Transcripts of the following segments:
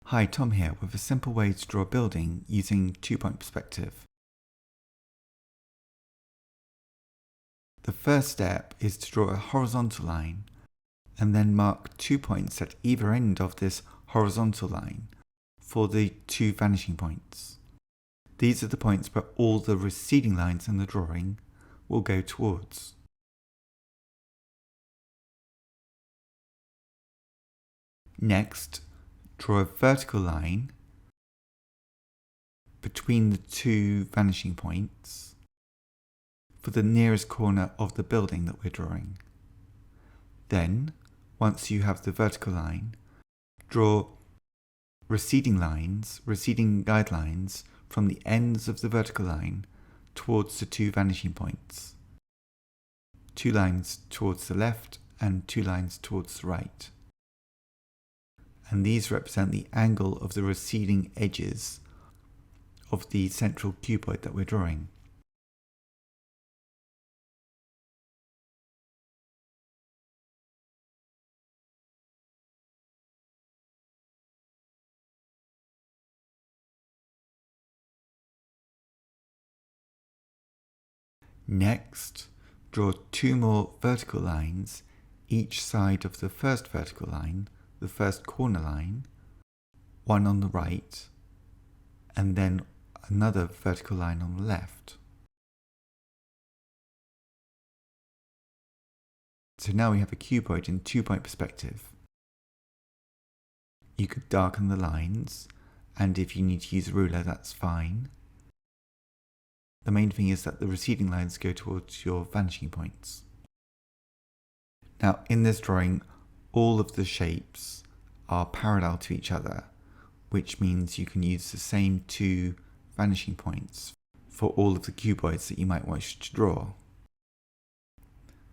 Hi, Tom here with a simple way to draw a building using two-point perspective. The first step is to draw a horizontal line and then mark 2 points at either end of this horizontal line for the two vanishing points. These are the points where all the receding lines in the drawing will go towards. Next, draw a vertical line between the two vanishing points for the nearest corner of the building that we're drawing. Then, once you have the vertical line, draw receding guidelines from the ends of the vertical line towards the two vanishing points. 2 lines towards the left and 2 lines towards the right. And these represent the angle of the receding edges of the central cuboid that we're drawing. Next, draw 2 more vertical lines each side of the first vertical line, the first corner line, one on the right, and then another vertical line on the left. So now we have a cuboid in 2-point perspective. You could darken the lines, and if you need to use a ruler, that's fine. The main thing is that the receding lines go towards your vanishing points. Now, in this drawing, all of the shapes are parallel to each other, which means you can use the same 2 vanishing points for all of the cuboids that you might wish to draw.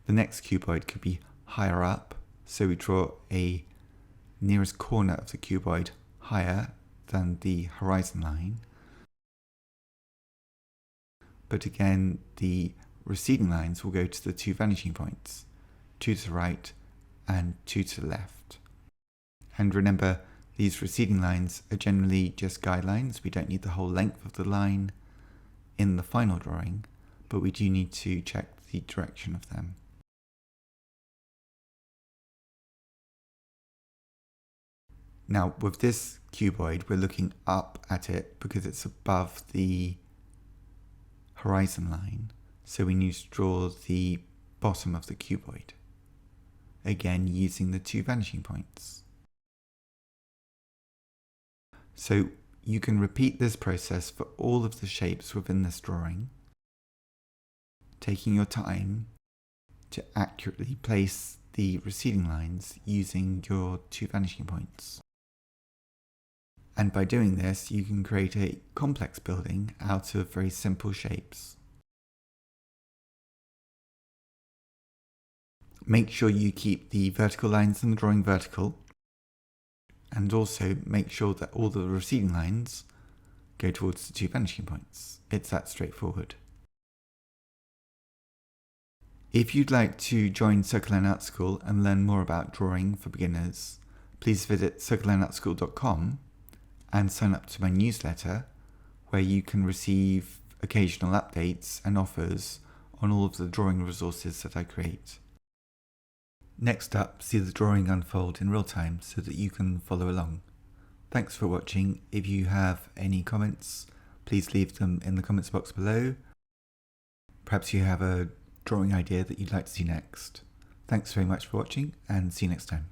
The next cuboid could be higher up, so we draw a nearest corner of the cuboid higher than the horizon line. But again, the receding lines will go to the 2 vanishing points, 2 to the right and 2 to the left. And remember, these receding lines are generally just guidelines. We don't need the whole length of the line in the final drawing, but we do need to check the direction of them. Now, with this cuboid, we're looking up at it because it's above the horizon line, so we need to draw the bottom of the cuboid, again using the 2 vanishing points. So you can repeat this process for all of the shapes within this drawing, taking your time to accurately place the receding lines using your 2 vanishing points. And by doing this, you can create a complex building out of very simple shapes. Make sure you keep the vertical lines in the drawing vertical, and also make sure that all the receding lines go towards the 2 vanishing points. It's that straightforward. If you'd like to join Circle Line Art School and learn more about drawing for beginners, please visit circlelineartschool.com and sign up to my newsletter, where you can receive occasional updates and offers on all of the drawing resources that I create. Next up, see the drawing unfold in real time so that you can follow along. Thanks for watching. If you have any comments, please leave them in the comments box below. Perhaps you have a drawing idea that you'd like to see next. Thanks very much for watching, and see you next time.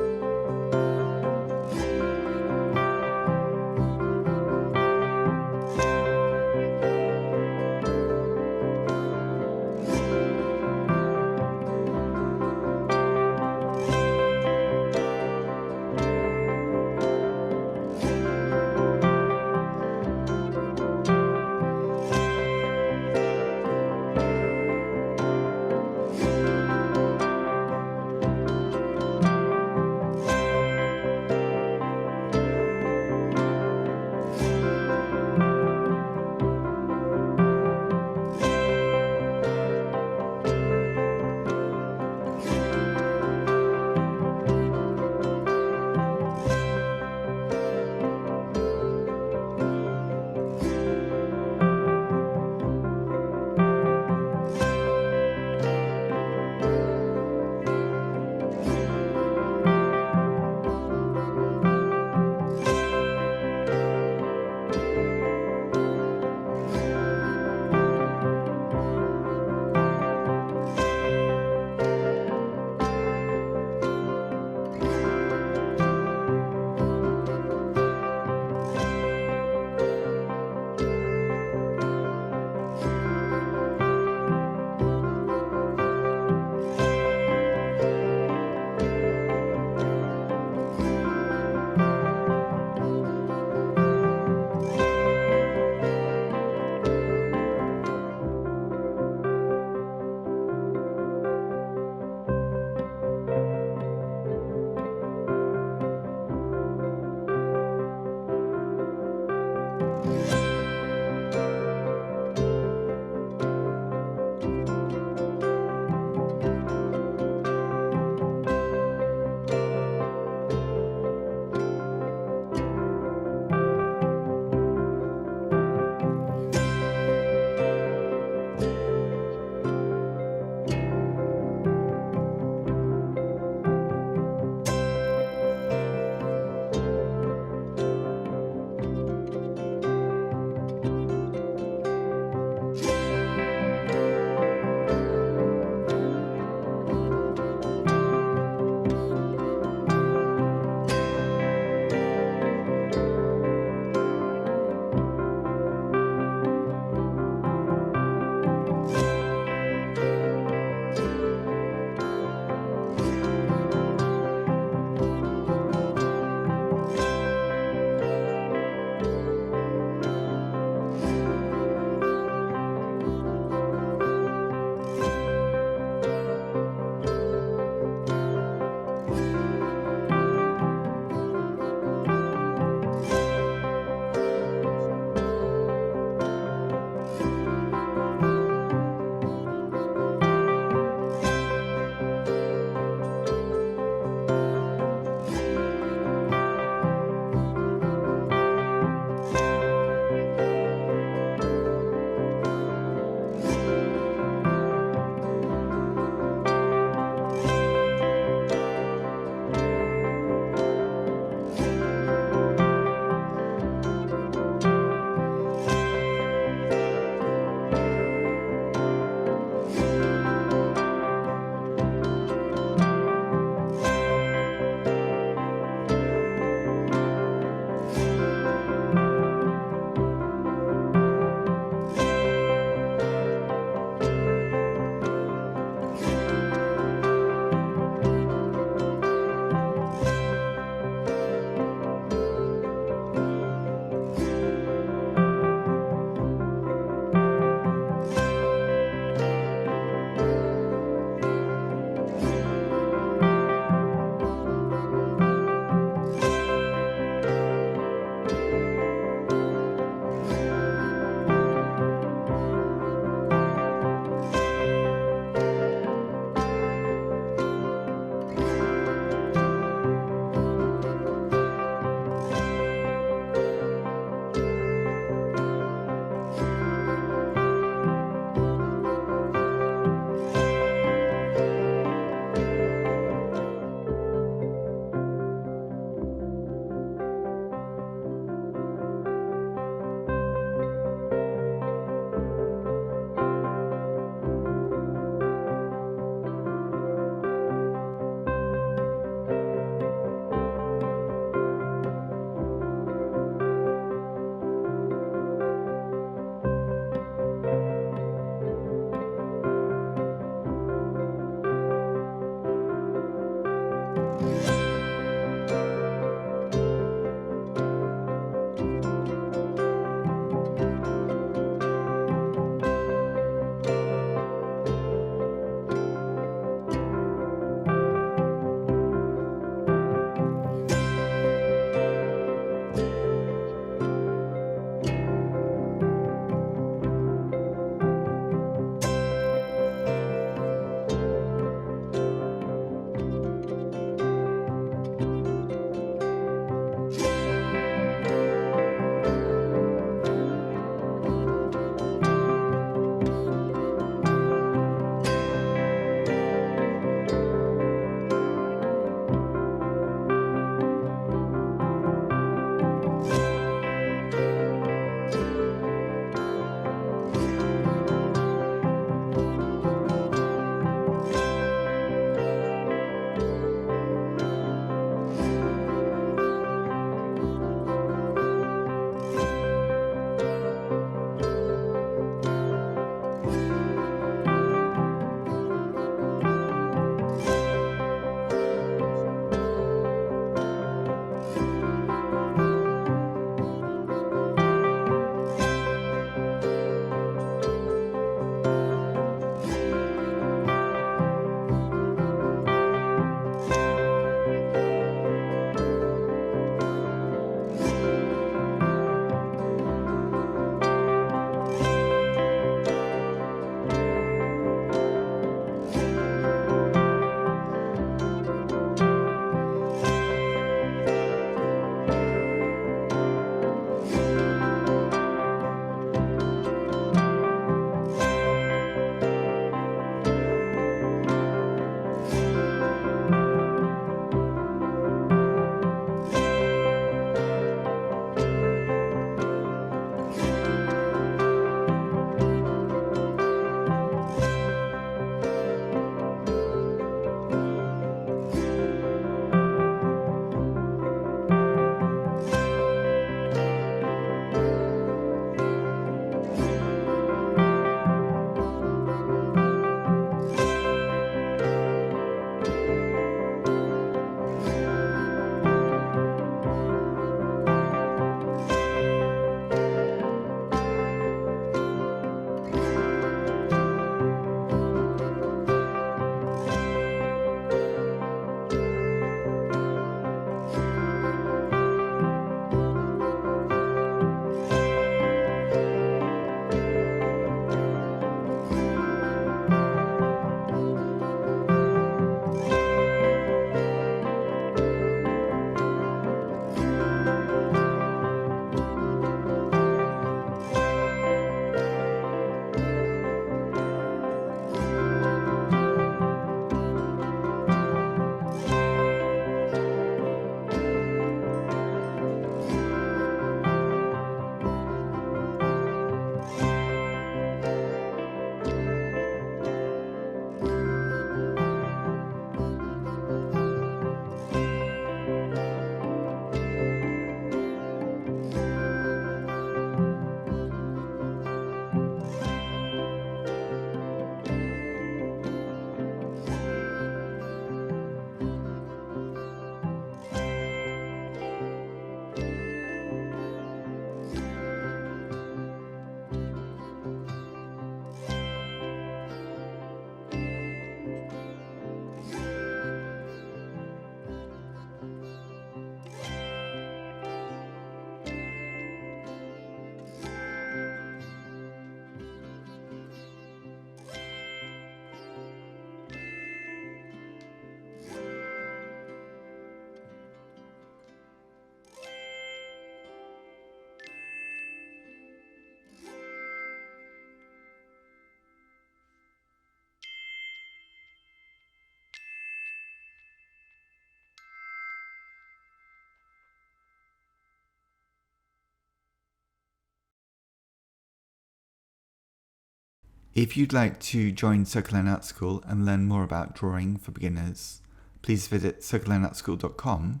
If you'd like to join Circle Line Art School and learn more about drawing for beginners, please visit circlelineartschool.com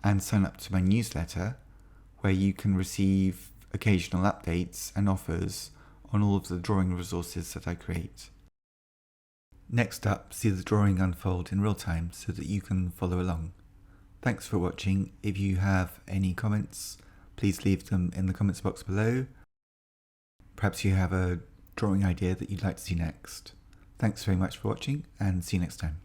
and sign up to my newsletter, where you can receive occasional updates and offers on all of the drawing resources that I create. Next up, see the drawing unfold in real time so that you can follow along. Thanks for watching. If you have any comments, please leave them in the comments box below. Perhaps you have a drawing idea that you'd like to see next. Thanks very much for watching, and see you next time.